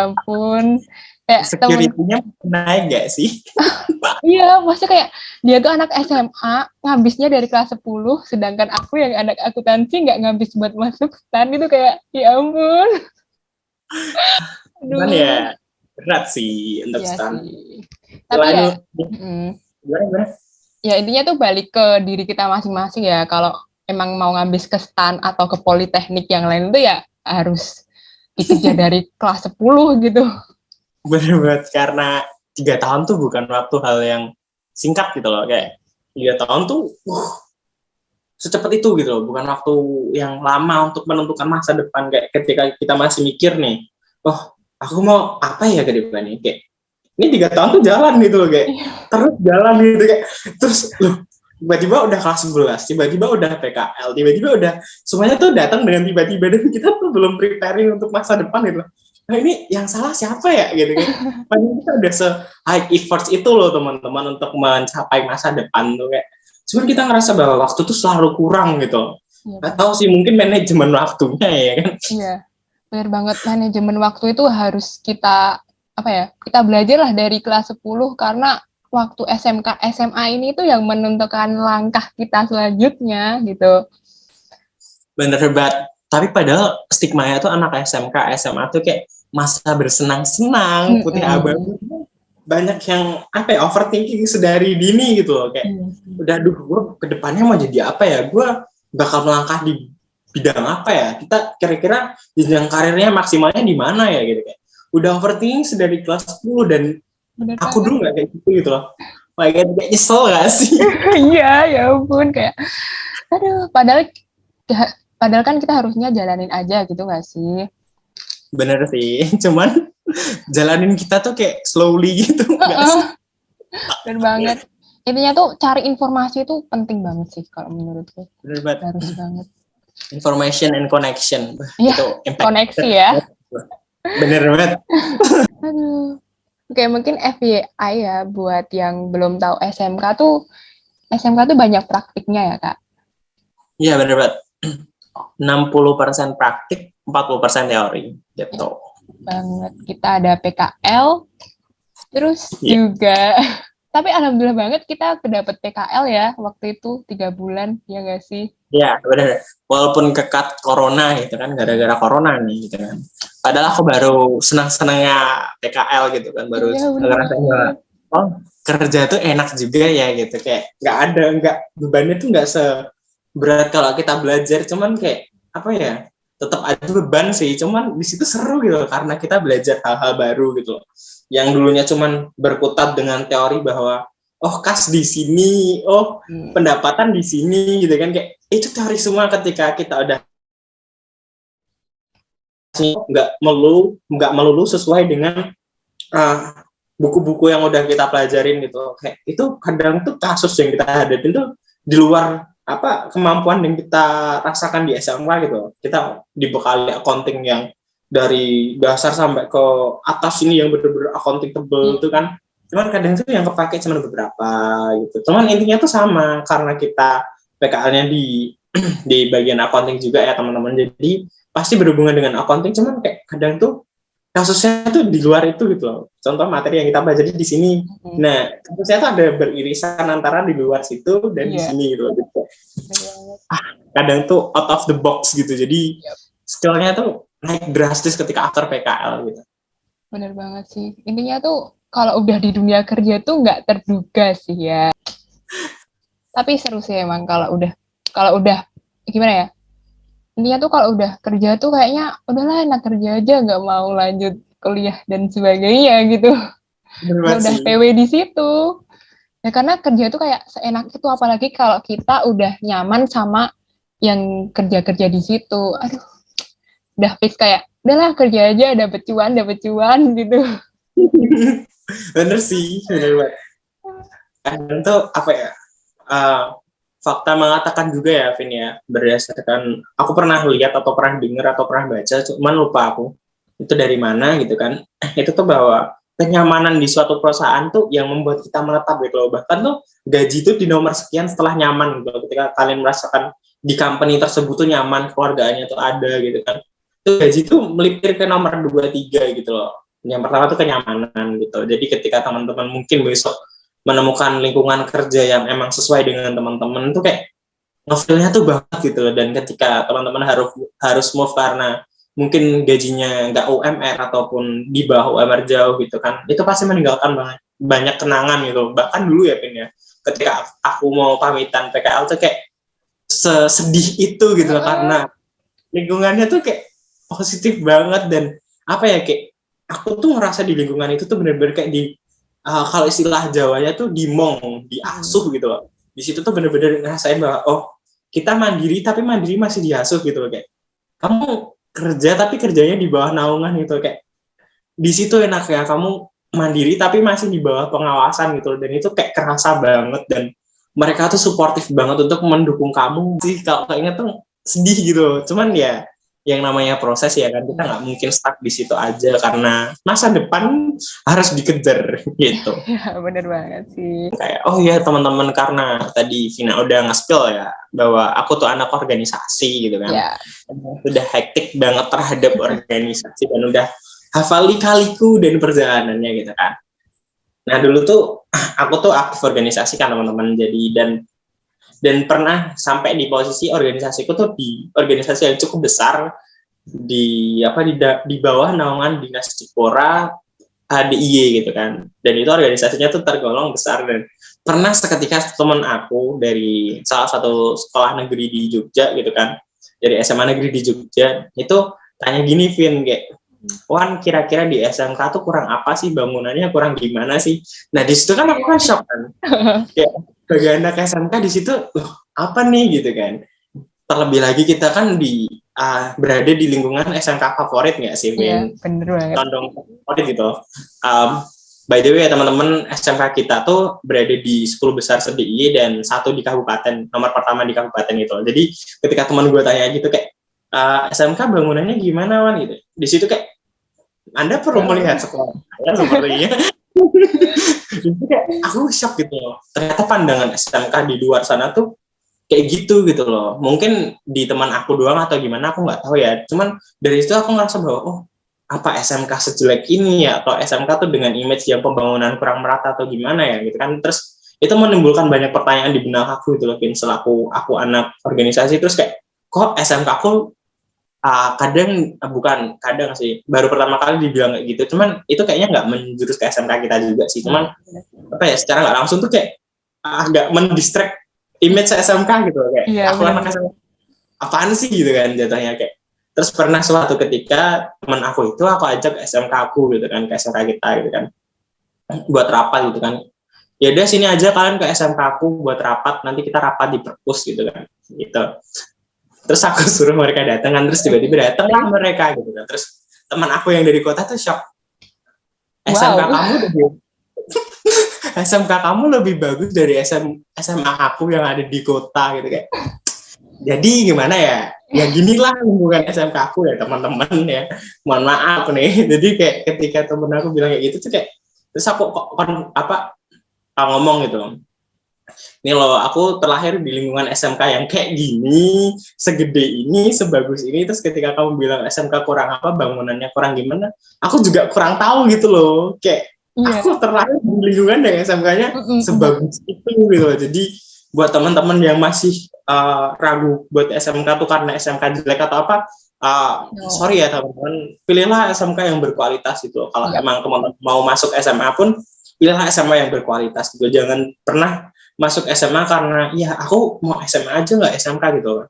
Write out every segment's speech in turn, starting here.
ampun. Kayak temen, Security-nya naik gak sih? iya, maksudnya kayak dia tuh anak SMA, ngabisnya dari kelas 10, sedangkan aku yang anak akuntansi nggak ngabis buat masuk STAN, itu kayak, ya ampun. Cuman Aduh, ya berat sih untuk iya STAN. sih. Tapi Selain ya, gimana? ya intinya tuh balik ke diri kita masing-masing ya. Kalau emang mau ngabis ke STAN atau ke politeknik yang lain itu ya harus dikejar dari kelas 10 gitu. Bener banget, karena 3 tahun tuh bukan waktu hal yang singkat gitu loh, kayak 3 tahun tuh secepat itu gitu loh, bukan waktu yang lama untuk menentukan masa depan. Kayak ketika kita masih mikir nih, oh aku mau apa ya ke depan nih, kayak ini 3 tahun tuh jalan gitu loh, kayak terus jalan gitu, kayak terus loh tiba-tiba udah kelas 11, tiba-tiba udah PKL, tiba-tiba udah semuanya tuh datang dengan tiba-tiba, dan kita tuh belum preparing untuk masa depan gitu. Nah ini yang salah siapa ya gitu kan? Padahal kita udah se high efforts itu loh teman-teman untuk mencapai masa depan tuh, kayak cuman kita ngerasa bahwa waktu tuh selalu kurang gitu. Nggak tahu sih, mungkin manajemen waktunya ya kan. Iya, benar banget, manajemen waktu itu harus kita apa ya? Kita belajar lah dari kelas 10 karena waktu SMK SMA ini tuh yang menentukan langkah kita selanjutnya gitu. Bener banget. Tapi padahal stigmanya tuh anak SMK SMA tuh kayak masa bersenang-senang, putih abang. Banyak yang apa ya, overthinking sedari dini gitu loh, kayak udah gue kedepannya mau jadi apa ya, gue bakal melangkah di bidang apa ya, kita kira-kira jenjang karirnya maksimalnya di mana ya gitu, kayak udah overthinking sedari kelas 10. Dan bener aku banget. dulu nggak kayak gitu loh, kayak nyesel gak sih? Iya, ya ampun, kayak aduh, padahal kan kita harusnya jalanin aja gitu nggak sih? Bener sih, cuman jalanin kita tuh kayak slowly gitu, nggak sih? Bener banget. Intinya tuh cari informasi itu penting banget sih kalau menurutku. Bener banget. Harus banget. Information and connection. Iya, itu koneksi ya. Bener banget. Aduh. Oke, mungkin FYI ya buat yang belum tahu SMK tuh banyak praktiknya ya, Kak? Iya, bener banget. 60% praktik, 40% teori gitu. Banget. Kita ada PKL, terus juga tapi alhamdulillah banget kita dapat PKL ya waktu itu 3 bulan, ya nggak sih? Iya, bener. Walaupun kekat corona gitu kan, gara-gara corona nih gitu kan. Padahal aku baru senang-senangnya PKL gitu kan, baru ngerasain bahwa oh kerja tuh enak juga ya gitu, kayak nggak bebannya tuh nggak seberat kalau kita belajar, cuman kayak apa ya, tetap ada beban sih, cuman di situ seru gitu karena kita belajar hal-hal baru gitu loh. Yang dulunya cuman berkutat dengan teori bahwa oh kas di sini, oh pendapatan di sini gitu kan, kayak itu teori semua. Ketika kita udah nggak melulu sesuai dengan buku-buku yang udah kita pelajarin gitu, kayak itu kadang tuh kasus yang kita hadapin tuh di luar apa kemampuan yang kita rasakan di SMA gitu. Kita dibekali accounting yang dari dasar sampai ke atas ini yang bener-bener accounting tebel itu kan, cuman kadang tuh yang kepake cuma beberapa gitu. Cuman intinya tuh sama, karena kita PKL-nya di bagian accounting juga ya teman-teman, jadi pasti berhubungan dengan accounting, cuman kayak kadang tuh kasusnya tuh di luar itu gitu loh. Contoh materi yang kita pelajari di sini, nah kasusnya tuh ada beririsan antara di luar situ dan di sini gitu loh. Kadang tuh out of the box gitu, jadi skillnya tuh naik drastis ketika after PKL gitu. Bener banget sih. Intinya tuh kalau udah di dunia kerja tuh nggak terduga sih ya. Tapi seru sih emang kalau udah gimana ya? Intinya tuh kalau udah kerja tuh kayaknya udahlah enak kerja aja, nggak mau lanjut kuliah dan sebagainya gitu. Udah PW di situ. Ya karena kerja tuh kayak seenak itu, apalagi kalau kita udah nyaman sama yang kerja-kerja di situ. Aduh, udah fix kayak udahlah kerja aja, dapet cuan gitu. Bener sih, bener banget. Kadang tuh apa ya, fakta mengatakan juga ya, Vin ya, berdasarkan aku pernah lihat atau pernah dengar atau pernah baca, cuman lupa aku itu dari mana gitu kan. Itu tuh bahwa kenyamanan di suatu perusahaan tuh yang membuat kita menetap gitu loh. Bahkan tuh gaji tuh di nomor sekian setelah nyaman gitu. Ketika kalian merasakan di company tersebut tuh nyaman, keluarganya tuh ada gitu kan, itu gaji tuh melipir ke nomor 2, 3 gitu loh. Yang pertama tuh kenyamanan gitu. Jadi ketika teman-teman mungkin besok menemukan lingkungan kerja yang emang sesuai dengan teman-teman tuh kayak ngefeel-nya tuh banget gitu loh. Dan ketika teman-teman harus move karena mungkin gajinya nggak UMR ataupun di bawah UMR jauh gitu kan, itu pasti meninggalkan banyak kenangan gitu. Bahkan dulu ya Pin ya, ketika aku mau pamitan PKL tuh kayak sesedih itu gitu loh, karena lingkungannya tuh kayak positif banget. Dan apa ya, kayak aku tuh ngerasa di lingkungan itu tuh bener-bener kayak kalau istilah Jawanya tuh dimong, diasuh gitu loh. Di situ tuh bener-bener ngerasain bahwa oh, kita mandiri tapi mandiri masih diasuh gitu loh. Kayak kamu kerja tapi kerjanya di bawah naungan gitu, kayak di situ enak ya, kamu mandiri tapi masih di bawah pengawasan gitu loh. Dan itu kayak kerasa banget, dan mereka tuh suportif banget untuk mendukung kamu sih. Kalau kayaknya tuh sedih gitu, cuman ya yang namanya proses ya kan, kita nggak mungkin stuck di situ aja karena masa depan harus dikejar gitu. Ya, bener banget sih. Kayak oh ya teman-teman, karena tadi Vina udah nge-spill ya bahwa aku tuh anak organisasi gitu kan. Ya. Udah hektik banget terhadap organisasi dan udah hafal lika-liku dan perjalanannya gitu kan. Nah dulu tuh aku tuh aktif organisasi kan teman-teman, jadi dan pernah sampai di posisi organisasiku tuh di organisasi yang cukup besar di bawah naungan Dinas Dipora DIY gitu kan. Dan itu organisasinya tuh tergolong besar. Dan pernah seketika teman aku dari salah satu sekolah negeri di Jogja gitu kan, dari SMA negeri di Jogja, itu tanya gini Vin, kayak Wan, kira-kira di SMK tuh kurang apa sih, bangunannya kurang gimana sih? Nah di situ kan aku kan shock kan, kayak bagi anak SMK di situ apa nih gitu kan. Terlebih lagi kita kan berada di lingkungan SMK favorit nggak sih, Vin? Iya, bener banget. Condong favorit gitu. By the way ya teman-teman, SMK kita tuh berada di 10 besar se-DIY dan 1 di kabupaten, nomor pertama di kabupaten gitu. Jadi ketika teman gue tanya gitu kayak SMK bangunannya gimana Wan gitu, di situ kayak Anda perlu melihat sekolah saya sepertinya. Jadi kayak aku shock gitu loh, ternyata pandangan SMK di luar sana tuh kayak gitu loh. Mungkin di teman aku doang atau gimana aku nggak tahu ya, cuman dari situ aku ngerasa bahwa oh, apa SMK sejelek ini ya, atau SMK tuh dengan image yang pembangunan kurang merata atau gimana ya gitu kan. Terus itu menimbulkan banyak pertanyaan di benak aku gitu loh, Vin, selaku aku anak organisasi. Terus kayak kok SMK aku kadang sih baru pertama kali dibilang kayak gitu, cuman itu kayaknya nggak menjurus ke SMK kita juga sih, cuman apa ya, secara nggak langsung tuh kayak agak mendistract image SMK gitu, kayak aku anak SMK apaan sih gitu kan jatuhnya. Kayak terus pernah suatu ketika teman aku itu aku ajak SMK aku gitu kan, ke SMK kita gitu kan, buat rapat gitu kan. Ya udah sini aja kalian ke SMK aku buat rapat, nanti kita rapat di perpus gitu kan gitu. Terus aku suruh mereka datang kan, terus tiba-tiba datanglah mereka gitu kan. Terus teman aku yang dari kota tuh shock. SMK kamu lebih bagus dari SMA aku yang ada di kota gitu kayak. Jadi gimana ya? Ya ginilah lingkungan SMK aku ya teman-teman ya. Mohon maaf nih. Jadi kayak ketika temen aku bilang kayak gitu tuh kayak, terus aku ngomong gitu. Ini loh, aku terlahir di lingkungan SMK yang kayak gini, segede ini, sebagus ini. Terus ketika kamu bilang SMK kurang apa, bangunannya kurang gimana, aku juga kurang tahu gitu loh. Kayak aku terlahir di lingkungan yang SMK-nya sebagus itu gitu loh. Jadi buat teman-teman yang masih ragu buat SMK tuh karena SMK jelek atau apa, sorry ya teman-teman, pilihlah SMK yang berkualitas gitu loh. Kalau emang teman-teman mau masuk SMA pun, pilihlah SMA yang berkualitas gitu. Jangan pernah masuk SMA karena ya aku mau SMA aja nggak SMK gitu.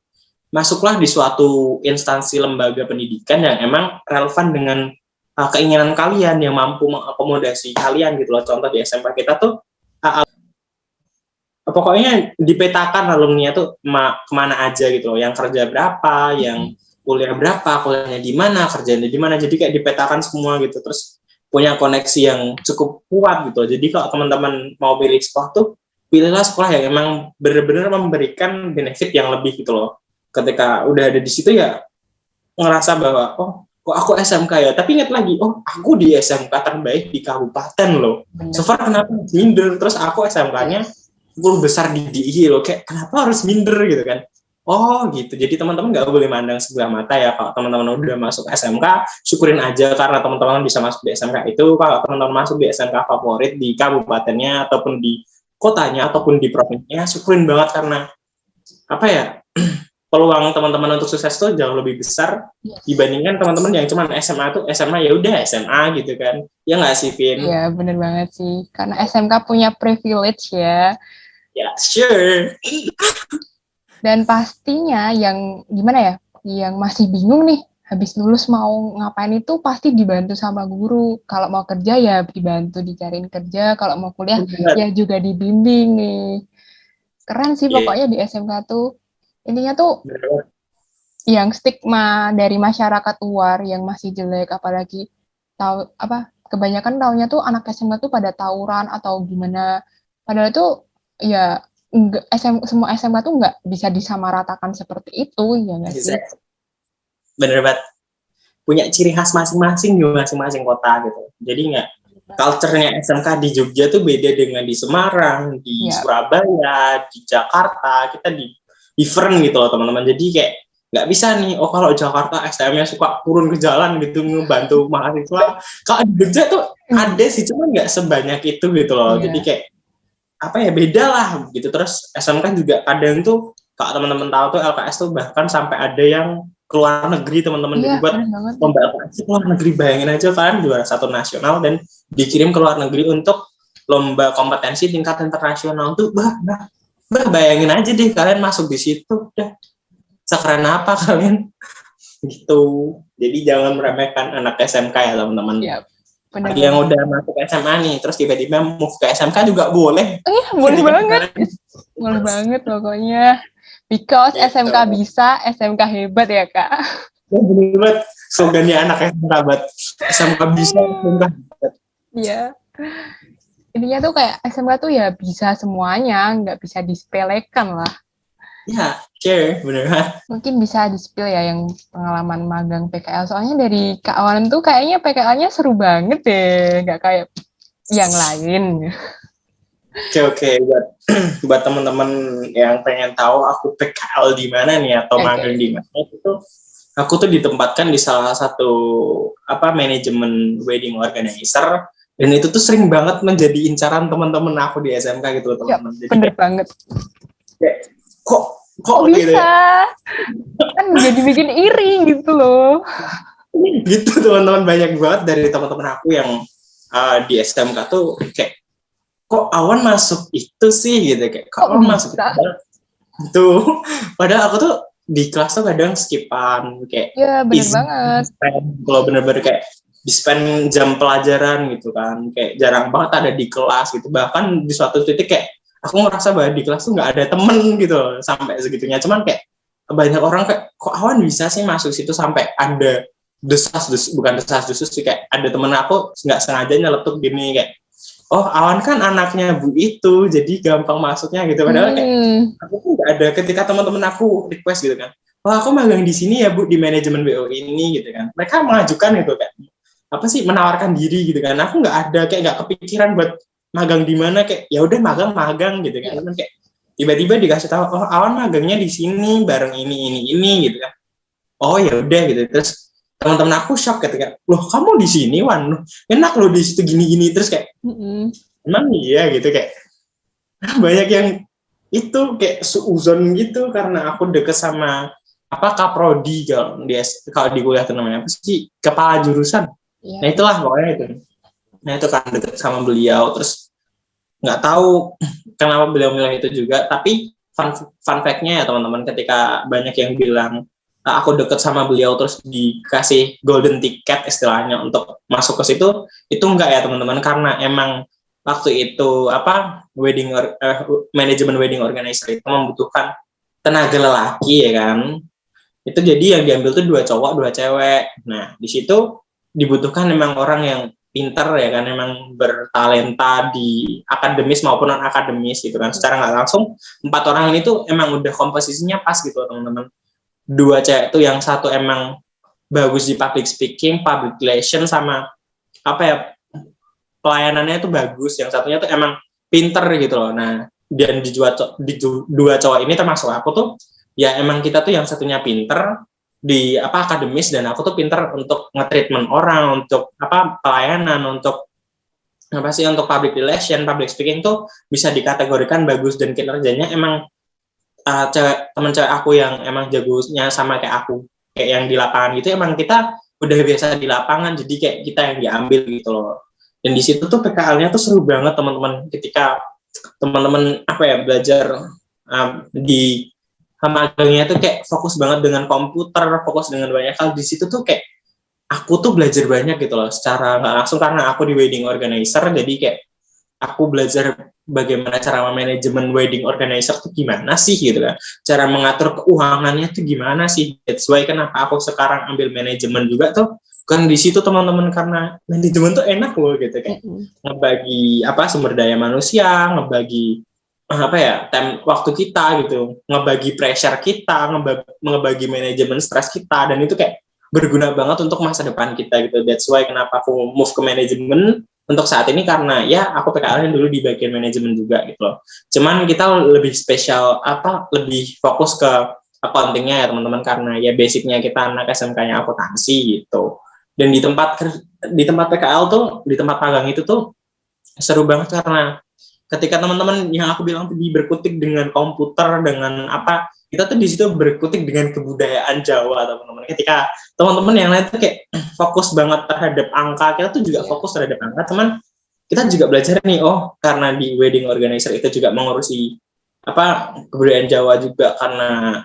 Masuklah di suatu instansi lembaga pendidikan yang emang relevan dengan keinginan kalian, yang mampu mengakomodasi kalian gitu loh. Contoh di SMK kita tuh pokoknya dipetakan alumni tuh kemana aja gitu loh, yang kerja berapa, yang kuliah berapa, kuliahnya di mana, kerjanya di mana. Jadi kayak dipetakan semua gitu. Terus punya koneksi yang cukup kuat gitu. Jadi kalau teman-teman mau pilih sekolah tuh, pilihlah sekolah yang emang benar-benar memberikan benefit yang lebih gitu loh. Ketika udah ada di situ ya ngerasa bahwa oh, kok aku SMK ya, tapi ingat lagi, oh aku di SMK terbaik di kabupaten loh. So far kenapa minder? Terus aku SMK-nya 10 besar di DIY loh, kayak kenapa harus minder gitu kan. oh gitu, jadi teman-teman nggak boleh mandang sebelah mata ya. Kalau teman-teman udah masuk SMK, syukurin aja karena teman-teman bisa masuk di SMK itu. Kalau teman-teman masuk di SMK favorit di kabupatennya ataupun di kotanya ataupun di provinsinya, syukurin banget karena apa ya, peluang teman-teman untuk sukses tuh jauh lebih besar dibandingkan teman-teman yang cuma SMA tuh SMA ya udah SMA gitu kan. Ya nggak sih, Vin? Iya, bener banget sih. Karena SMK punya privilege ya. Ya, sure. Dan pastinya yang gimana ya, yang masih bingung nih, habis lulus mau ngapain itu pasti dibantu sama guru. Kalau mau kerja ya dibantu dicariin kerja, kalau mau kuliah ya juga dibimbing nih. Keren sih pokoknya di SMK tuh. Intinya tuh yang stigma dari masyarakat luar yang masih jelek, apalagi tahu apa kebanyakan taunya tuh anak SMK tuh pada tawuran atau gimana. Padahal itu ya enggak, semua SMK tuh nggak bisa disamaratakan seperti itu, ya nggak sih? Bener banget. Punya ciri khas masing-masing di masing-masing kota gitu. Jadi nggak, culture-nya SMK di Jogja tuh beda dengan di Semarang, di Surabaya, di Jakarta. Kita di different gitu loh teman-teman. Jadi kayak nggak bisa nih, oh kalau Jakarta STM-nya suka turun ke jalan gitu ngebantu mahasiswa. Kalau di Jogja tuh ada sih, cuma nggak sebanyak itu gitu loh. Jadi kayak apa ya, beda lah gitu. Terus SMK juga kadang tuh kalau teman-teman tahu tuh LKS tuh bahkan sampai ada yang keluar negeri teman-teman. Jadi buat lomba LKS keluar negeri, bayangin aja kan, juara 1 nasional dan dikirim ke luar negeri untuk lomba kompetensi tingkat internasional tuh. Bayangin aja deh kalian masuk di situ, udah sekeren apa kalian gitu. Jadi jangan meremehkan anak SMK ya teman-teman. Bagi yang udah masuk SMA nih terus tiba-tiba move ke SMK juga boleh. Iya, boleh banget. Boleh banget pokoknya. Because SMK bisa, SMK hebat ya, Kak. Ya, bener banget. Slogannya anak SMK banget. SMK bisa, SMK hebat. Iya. Intinya tuh kayak SMK tuh ya bisa semuanya, nggak bisa disepelekan lah. Ya, sure, bener banget. Mungkin bisa di-spill ya yang pengalaman magang PKL. Soalnya dari Kak Awan tuh kayaknya PKL-nya seru banget deh, nggak kayak yang lain. Oke. Buat teman-teman yang pengen tahu aku PKL di mana nih atau magang di mana, itu aku tuh ditempatkan di salah satu manajemen wedding organizer, dan itu tuh sering banget menjadi incaran teman-teman aku di SMK gitu teman-teman. Jadi bener banget. Kayak, kok bisa gitu ya? Kan jadi bikin iri gitu loh. Gitu teman-teman, banyak banget dari teman-teman aku yang di SMK tuh kayak, kok Awan masuk itu sih gitu, kayak kok Awan masuk itu. Padahal aku tuh di kelas tuh kadang skipan kayak. Iya bener banget. Kalau bener-bener kayak di-spend jam pelajaran gitu kan, kayak jarang banget ada di kelas gitu. Bahkan di suatu titik kayak aku ngerasa bahwa di kelas tuh nggak ada temen gitu loh, sampai segitunya. Cuman kayak banyak orang kayak, kok Awan bisa sih masuk situ, sampai ada bukan desas-desus sih, kayak ada temen aku nggak sengaja nyeletuk gini kayak, oh Awan kan anaknya Bu itu, jadi gampang masuknya gitu. Padahal kayak aku tuh nggak ada, ketika teman-teman aku request gitu kan, oh aku magang di sini ya Bu, di manajemen BO ini gitu kan. Mereka mengajukan gitu kan, apa sih, menawarkan diri gitu kan. Aku nggak ada, kayak nggak kepikiran buat magang di mana, kayak ya udah magang gitu kan. Cuman kayak tiba-tiba dikasih tahu, oh Awan magangnya di sini bareng ini gitu kan. Oh ya udah gitu. Terus teman-teman aku shock ketika, loh kamu di sini Wan, enak loh di situ gini-gini. Terus kayak emang iya gitu, kayak banyak yang itu kayak suuzon gitu karena aku deket sama kaprodi, kalau di kuliah itu namanya apa sih, kepala jurusan. Nah itulah pokoknya itu. Nah itu kan deket sama beliau, terus nggak tahu kenapa beliau bilang itu juga. Tapi fun fact-nya ya teman-teman, ketika banyak yang bilang aku deket sama beliau terus dikasih golden ticket istilahnya untuk masuk ke situ, itu enggak ya teman-teman, karena emang waktu itu manajemen wedding organizer itu membutuhkan tenaga lelaki ya kan. Itu jadi yang diambil tuh 2 cowok 2 cewek. Nah di situ dibutuhkan memang orang yang pinter ya kan, memang bertalenta di akademis maupun non akademis gitu kan. Secara nggak langsung 4 orang ini tuh emang udah komposisinya pas gitu teman-teman. 2 cewek tuh yang satu emang bagus di public speaking, public relation, sama pelayanannya itu bagus. Yang satunya tuh emang pinter gitu loh. Nah dan di 2 cowok ini termasuk aku tuh ya emang kita tuh yang satunya pinter di akademis, dan aku tuh pinter untuk nge-treatment orang, untuk pelayanan, untuk untuk public relation, public speaking tuh bisa dikategorikan bagus, dan kinerjanya emang teman cewek aku yang emang jagonya sama kayak aku, kayak yang di lapangan gitu, emang kita udah biasa di lapangan, jadi kayak kita yang diambil gitu loh. Dan di situ tuh PKL-nya tuh seru banget teman-teman, ketika teman-teman belajar di magangnya tuh kayak fokus banget dengan komputer, fokus dengan banyak hal. Di situ tuh kayak aku tuh belajar banyak gitu loh, secara nggak langsung karena aku di wedding organizer, jadi kayak aku belajar bagaimana cara manajemen wedding organizer tuh gimana sih gitu kan, cara mengatur keuangannya tuh gimana sih. That's why kenapa aku sekarang ambil manajemen juga tuh kan di situ teman-teman, karena manajemen tuh enak loh gitu, kayak ngebagi sumber daya manusia, ngebagi waktu kita gitu, ngebagi pressure kita, ngebagi manajemen stres kita, dan itu kayak berguna banget untuk masa depan kita gitu. That's why kenapa aku move ke manajemen untuk saat ini, karena ya aku PKL-nya dulu di bagian manajemen juga gitu loh. Cuman kita lebih spesial lebih fokus ke accounting-nya ya teman-teman, karena ya basicnya kita anak SMK-nya akuntansi gitu. Dan di tempat PKL tuh, di tempat magang itu tuh seru banget, karena ketika teman-teman yang aku bilang tadi berkutik dengan komputer, dengan kita tuh di situ berkutik dengan kebudayaan Jawa teman-teman. Ketika teman-teman yang lain tuh kayak fokus banget terhadap angka, kita tuh juga fokus terhadap angka, teman. Kita juga belajar nih, karena di wedding organizer itu juga mengurusi kebudayaan Jawa juga, karena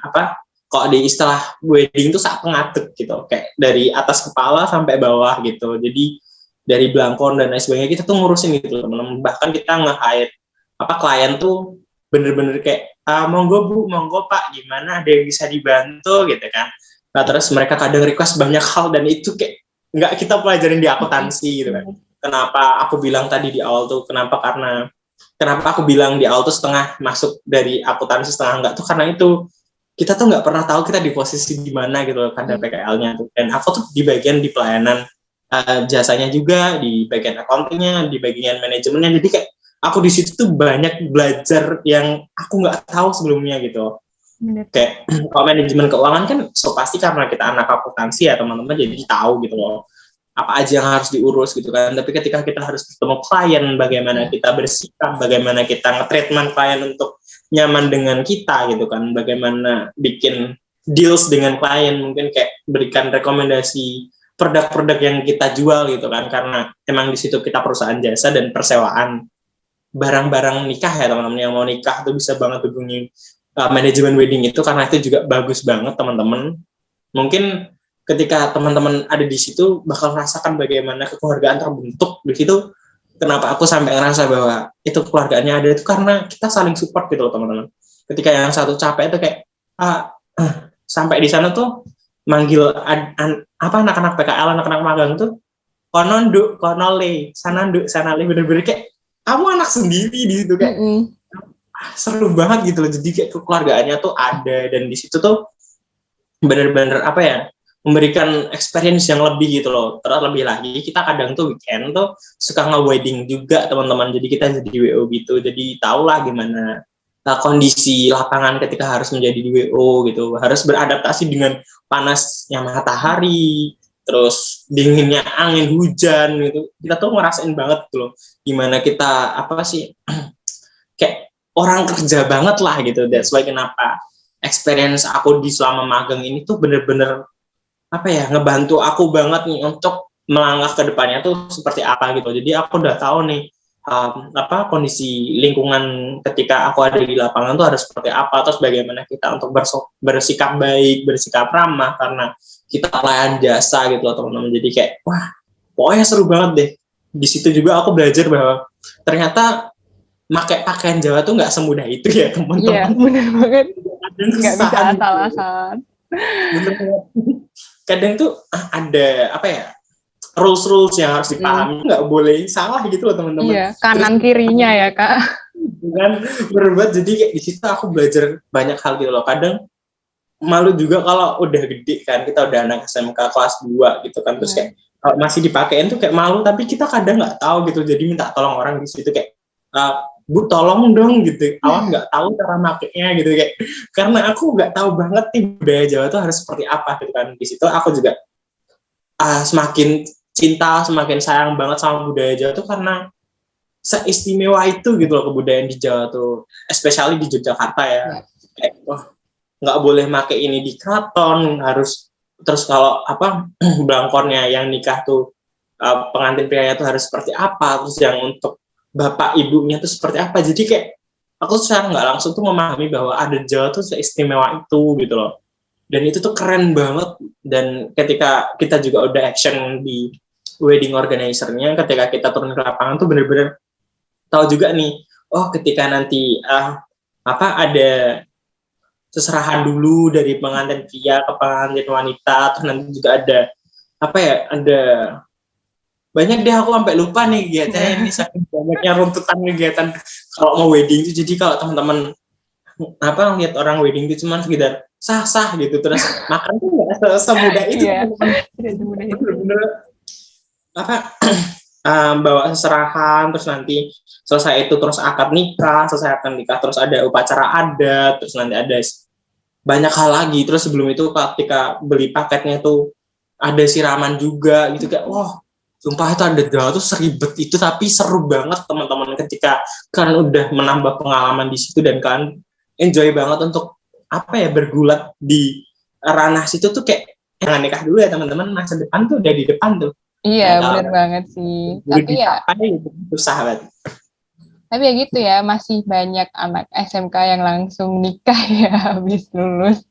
kok di istilah wedding tuh sak pengaduk gitu, kayak dari atas kepala sampai bawah gitu. Jadi dari belangkon dan lain sebagainya kita tuh ngurusin gitu teman-teman. Bahkan kita nge-hire klien tuh bener-bener kayak monggo Bu, monggo Pak, gimana ada yang bisa dibantu gitu kan. Nah terus mereka kadang request banyak hal, dan itu kayak nggak kita pelajarin di akuntansi gitu kan. Kenapa aku bilang tadi di awal tuh, kenapa aku bilang di awal tuh setengah masuk dari akuntansi setengah enggak tuh, karena itu kita tuh nggak pernah tahu kita di posisi di mana gitu loh pada PKL-nya tuh. Dan aku tuh di bagian di pelayanan jasanya juga, di bagian accounting-nya, di bagian manajemennya. Jadi kayak aku di situ tuh banyak belajar yang aku nggak tahu sebelumnya gitu. Kayak kalau manajemen keuangan kan pasti karena kita anak akuntansi ya teman-teman, jadi tahu gitu loh apa aja yang harus diurus gitu kan. Tapi ketika kita harus bertemu klien, bagaimana kita bersikap, bagaimana kita nge-treatment klien untuk nyaman dengan kita gitu kan, bagaimana bikin deals dengan klien, mungkin kayak berikan rekomendasi produk-produk yang kita jual gitu kan, karena emang di situ kita perusahaan jasa dan persewaan barang-barang nikah ya teman-teman. Yang mau nikah tuh bisa banget hubungi manajemen wedding itu, karena itu juga bagus banget teman-teman. Mungkin ketika teman-teman ada di situ bakal merasakan bagaimana kekeluargaan terbentuk di situ. Kenapa aku sampai ngerasa bahwa itu keluargaannya ada itu karena kita saling support gitu loh teman-teman. Ketika yang satu capek itu kayak sampai di sana tuh manggil anak-anak PKL, anak-anak magang tuh kononduk, konole, sananduk, sanale, bener-bener kayak kamu anak sendiri di situ kayak seru banget gitu loh. Jadi kayak kekeluargaannya tuh ada, dan di situ tuh bener-bener memberikan experience yang lebih gitu loh. Terus lebih lagi kita kadang tuh weekend tuh suka nge-wedding juga teman-teman. Jadi kita jadi WO gitu. Jadi tahulah gimana kondisi lapangan ketika harus menjadi di WO gitu. Harus beradaptasi dengan panasnya matahari, terus dinginnya angin hujan gitu. Kita tuh ngerasain banget gitu loh. Gimana kita kayak orang kerja banget lah gitu. That's why kenapa experience aku di selama magang ini tuh bener-bener ngebantu aku banget nih untuk melangkah ke depannya tuh seperti apa gitu. Jadi aku udah tahu nih kondisi lingkungan ketika aku ada di lapangan tuh harus seperti apa, terus bagaimana kita untuk bersikap baik, bersikap ramah, karena kita pelayan jasa gitu loh teman-teman. Jadi kayak wah pokoknya seru banget deh. Di situ juga aku belajar bahwa ternyata pakai pakaian Jawa tuh nggak semudah itu ya teman-teman. Iya benar banget. Nggak bisa asal-asalan. Kadang tuh ada rules yang harus dipahami, nggak boleh salah gitu loh teman-teman. Iya, kanan kirinya ya Kak. Kan berbuat, jadi kayak di situ aku belajar banyak hal gitu loh. Kadang malu juga kalau udah gede kan, kita udah anak SMK kelas 2 gitu kan, terus kayak kalau masih dipakein tuh kayak malu, tapi kita kadang nggak tahu gitu, jadi minta tolong orang di situ kayak Bu tolong dong gitu, Awan nggak tahu cara makainya gitu kayak, karena aku nggak tahu banget nih budaya Jawa tuh harus seperti apa gitu kan. Di situ aku juga semakin cinta, semakin sayang banget sama budaya Jawa tuh karena seistimewa itu gitu loh kebudayaan di Jawa tuh, especially di Yogyakarta ya. Kayak, nggak boleh pakai ini di keraton, harus terus kalau apa belangkonnya yang nikah tuh pengantin prianya tuh harus seperti apa, terus yang untuk bapak ibunya tuh seperti apa. Jadi kayak aku secara nggak langsung tuh memahami bahwa ada Jawa tuh seistimewa itu gitu loh. Dan itu tuh keren banget. Dan ketika kita juga udah action di wedding organizer-nya, ketika kita turun ke lapangan tuh bener-bener tahu juga nih, oh ketika nanti ada seserahan dulu dari pengantin pria ke pengantin wanita, terus nanti juga ada ada banyak deh, aku sampai lupa nih kegiatannya ini, saking banyaknya runtutan kegiatan kalau mau wedding itu. Jadi kalau teman-teman lihat orang wedding itu cuma sekedar sah gitu, terus makan tuh nggak semudah itu. Bener-bener bawa seserahan, terus nanti selesai itu terus akad nikah, selesai akad nikah terus ada upacara adat, terus nanti ada banyak hal lagi. Terus sebelum itu ketika beli paketnya tuh ada siraman juga gitu, kayak wah sumpah itu ada Jawa tuh seribet itu, tapi seru banget teman-teman ketika kalian udah menambah pengalaman di situ dan kalian enjoy banget untuk bergulat di ranah situ tuh. Kayak jangan nikah dulu ya teman-teman, masa depan tuh udah di depan tuh. Iya, benar banget sih. Tapi ya susah banget. Tapi ya gitu ya, masih banyak anak SMK yang langsung nikah ya habis lulus.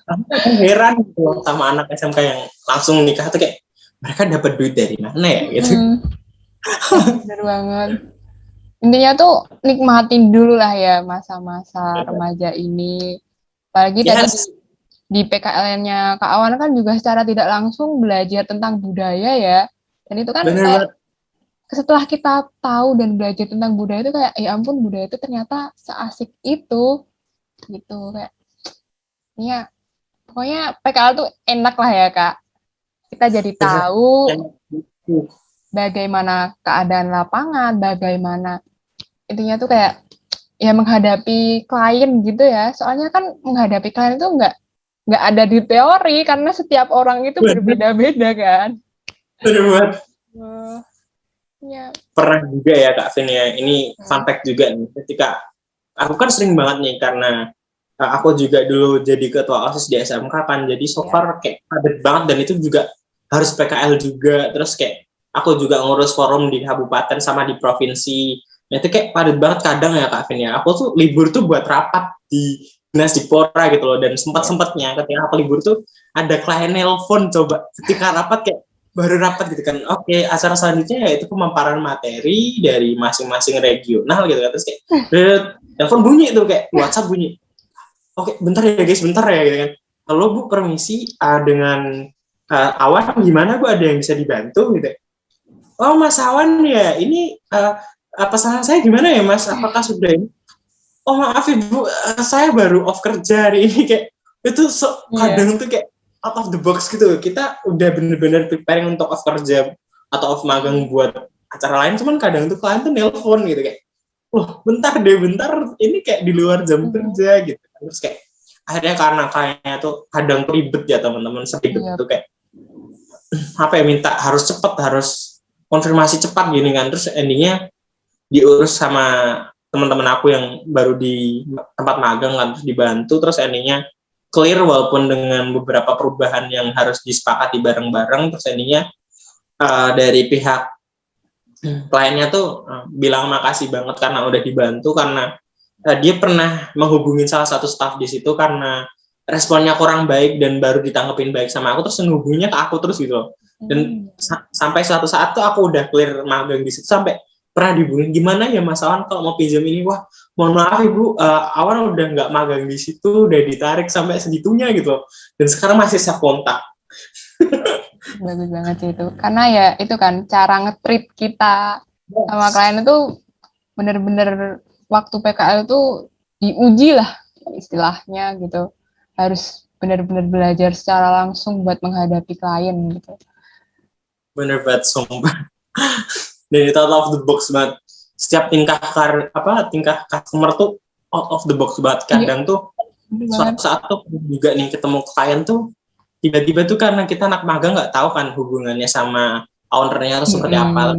Aku heran gitu sama anak SMK yang langsung nikah tuh, kayak mereka dapat duit dari mana ya gitu. Bener banget. Intinya tuh nikmatin dulu lah ya masa-masa remaja ini. Apalagi tadi di PKL-nya Kak Awan kan juga secara tidak langsung belajar tentang budaya ya. Dan itu kan setelah kita tahu dan belajar tentang budaya itu kayak, ya ampun budaya itu ternyata seasik itu. Gitu kayak. Ya, pokoknya PKL tuh enak lah ya Kak. Kita jadi tahu bagaimana keadaan lapangan, bagaimana intinya tuh kayak ya menghadapi klien gitu ya. Soalnya kan menghadapi klien itu nggak ada di teori karena setiap orang itu berbeda-beda kan. Bener banget. Ya. Pernah juga ya Kak Vin ya, ini fun fact juga nih, ketika aku kan sering banget nih karena aku juga dulu jadi ketua OSIS di SMK kan, jadi so far kayak padat banget, dan itu juga harus PKL juga, terus kayak aku juga ngurus forum di kabupaten sama di provinsi. Nah itu kayak padat banget kadang ya Kak Vin ya, aku tuh libur tuh buat rapat di Dinas Dipora gitu loh, dan sempat-sempatnya ketika aku libur tuh ada klien nelpon, coba ketika rapat kayak baru rapat gitu kan, oke, acara selanjutnya yaitu pemaparan materi dari masing-masing regional gitu kan, terus kayak telepon bunyi tuh, kayak WhatsApp bunyi, oke bentar ya guys, bentar ya gitu kan, halo Bu permisi, dengan Awan gimana Bu, ada yang bisa dibantu gitu. Oh Mas Awan ya, ini pesanan saya gimana ya Mas, apakah sudah ini? Oh maaf Ibu, saya baru off kerja hari ini. Kayak itu kadang tuh kayak out of the box gitu. Kita udah bener-bener preparing untuk off kerja atau off magang buat acara lain, cuman kadang tuh klien tuh nelpon gitu kayak, loh bentar deh, bentar, ini kayak di luar jam kerja gitu. Terus kayak akhirnya karena kliennya tuh kadang ribet ya teman-teman, seribet tuh kayak minta harus cepet, harus konfirmasi cepat gini kan, terus endingnya diurus sama teman-teman aku yang baru di tempat magang kan, terus dibantu, terus endingnya clear walaupun dengan beberapa perubahan yang harus disepakati bareng-bareng. Terus endingnya dari pihak kliennya tuh bilang makasih banget karena udah dibantu, karena dia pernah menghubungin salah satu staff di situ karena responnya kurang baik dan baru ditanggepin baik sama aku, terus menghubunginya ke aku terus gitu loh. Dan sampai suatu saat tuh aku udah clear magang di situ, sampai pernah dihubungin, gimana ya Mas Awan kalau mau pinjam ini, wah mohon maaf Ibu, Awan udah nggak magang di situ, udah ditarik sampai segitunya gitu, dan sekarang masih saya kontak. Bagus banget sih itu, karena ya itu kan cara nge-treat kita sama klien itu bener-bener waktu PKL itu diuji lah istilahnya gitu, harus bener-bener belajar secara langsung buat menghadapi klien gitu. Bener banget, sumpah. Dan itu out of the box banget. setiap tingkah customer tuh out of the box banget. Kadang tuh suatu saat tuh juga nih ketemu klien tuh tiba-tiba tuh karena kita anak magang nggak tahu kan hubungannya sama ownernya tuh seperti apa,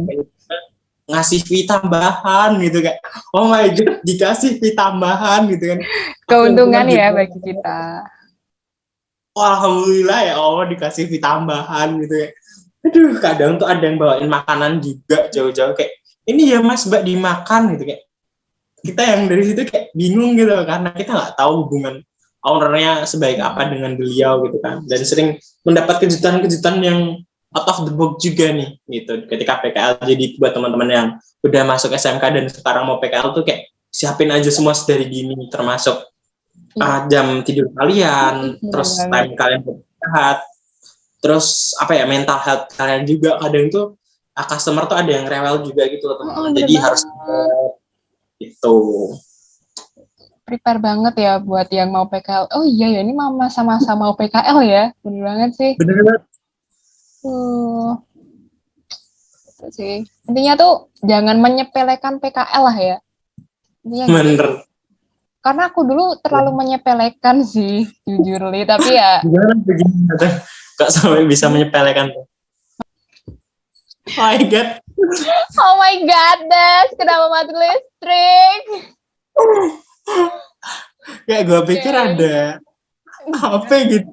ngasih fee tambahan gitu kayak oh my god dikasih fee tambahan gitu kan, keuntungan ya bagi kita. Alhamdulillah ya Allah dikasih fee tambahan gitu ya. Aduh, kadang tuh ada yang bawain makanan juga jauh-jauh kayak ini ya mas mbak dimakan gitu kayak kita yang dari situ kayak bingung gitu karena kita nggak tahu hubungan ownernya sebaik apa dengan beliau gitu kan, dan sering mendapat kejutan-kejutan yang out of the box juga nih gitu ketika PKL. Jadi buat teman-teman yang udah masuk SMK dan sekarang mau PKL tuh kayak siapin aja semua dari dini, termasuk jam tidur kalian, terus time kalian beristirahat, terus mental health kalian juga. Kadang tuh customer tuh ada yang rewel juga gitu loh teman-teman. Jadi harus itu prepare banget ya buat yang mau PKL. Oh iya ya, ini mama sama-sama mau PKL ya. Bener banget sih. Bener banget. Itu sih. Intinya tuh jangan menyepelekan PKL lah ya. Intinya bener. Gitu. Karena aku dulu terlalu menyepelekan sih, jujur Li. Tapi ya. Gimana begini? Kok sampai bisa menyepelekan? Oh my god. Oh my god, Des. Kenapa mati listrik? Kayak gue pikir ada apa gitu.